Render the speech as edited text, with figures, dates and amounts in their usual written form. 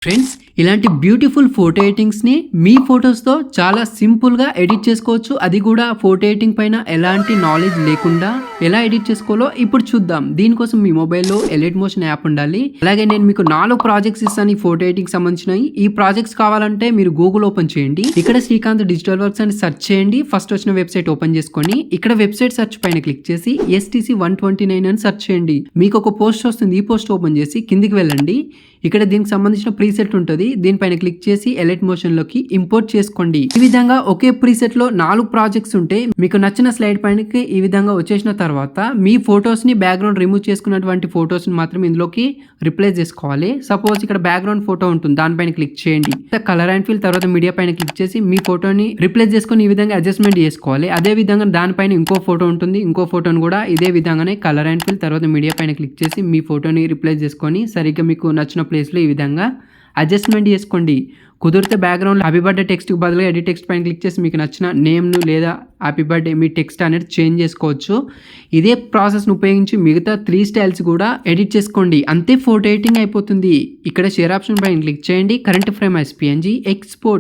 Friends, ఇలాంటి beautiful photo ఎడిటింగ్స్‌ని మీ ఫోటోస్‌తో చాలా సింపుల్‌గా ఎడిట్ చేసుకోవచ్చు. అది కూడా ఫోటో ఎడిటింగ్ పైన ఎలాంటి నాలెడ్జ్ లేకుండా ఎలా ఎడిట్ చేసుకోవాలో ఇప్పుడు చూద్దాం. దీనికోసం మీ మొబైల్‌లో ఎలైట్ మోషన్ యాప్ ఉండాలి. అలాగే నేను మీకు 4 ప్రాజెక్ట్స్ ఇస్తాను ఈ ఫోటో ఎడిటింగ్‌కి సంబంధించినవి. ఈ ప్రాజెక్ట్స్ కావాలంటే మీరు గూగుల్ ఓపెన్ చేయండి. ఇక్కడ శ్రీకాంత్ డిజిటల్ వర్క్స్ అని సెర్చ్ చేయండి. ఫస్ట్ వచ్చిన వెబ్సైట్ ఓపెన్ చేసుకొని ఇక్కడ వెబ్సైట్ సెర్చ్ పైన క్లిక్ చేసి STC 129 అని సెర్చ్ చేయండి. మీకు ఒక పోస్ట్ వస్తుంది. ఈ పోస్ట్ ఓపెన్ చేసి కిందికి వెళ్ళండి. ఇక్కడ దీనికి సంబంధించిన ప్రీసెట్ ఉంటుంది. దీనిపైన క్లిక్ చేసి ఎలైట్ మోషన్ లోకి ఇంపోర్ట్ చేసుకోండి. ఈ విధంగా ఒకే ప్రీసెట్ లో 4 ప్రాజెక్ట్స్ ఉంటే మీకు నచ్చిన స్లైడ్ పైనకి ఈ విధంగా వచ్చేసిన తర్వాత మీ ఫొటోస్ ని బ్యాక్గ్రౌండ్ రిమూవ్ చేసుకున్నటువంటి ఫొటోస్ ని మాత్రం ఇందులోకి రిప్లేస్ చేసుకోవాలి. సపోజ్ ఇక్కడ బ్యాక్గ్రౌండ్ ఫోటో ఉంటుంది, దానిపైన క్లిక్ చేయండి. కలర్ అండ్ ఫిల్ తర్వాత మీడియా పైన క్లిక్ చేసి మీ ఫోటోని రిప్లేస్ చేసుకొని ఈ విధంగా అడ్జస్ట్మెంట్ చేసుకోవాలి. అదే విధంగా దానిపైన ఇంకో ఫోటో ఉంటుంది. ఇంకో ఫోటోని కూడా ఇదే విధంగానే కలర్ అండ్ ఫిల్ తర్వాత మీడియా పైన క్లిక్ చేసి మీ ఫోటోని రిప్లేస్ చేసుకొని సరిగ్గా మీకు నచ్చిన ప్లేస్లో ఈ విధంగా అడ్జస్ట్మెంట్ చేసుకోండి. కుదిరితే బ్యాక్గ్రౌండ్లో హ్యాపీ బర్త్డే టెక్స్ట్కి బదులుగా ఎడిట్ టెక్స్ట్ పైన క్లిక్ చేసి మీకు నచ్చిన నేమ్ను లేదా హ్యాపీ బర్త్డే మీ టెక్స్ట్ అనేది చేంజ్ చేసుకోవచ్చు. ఇదే ప్రాసెస్ను ఉపయోగించి మిగతా 3 స్టైల్స్ కూడా ఎడిట్ చేసుకోండి. అంతే ఫోటో ఎడిటింగ్ అయిపోతుంది. ఇక్కడ షేర్ ఆప్షన్ పైన క్లిక్ చేయండి. Current frame as PNG export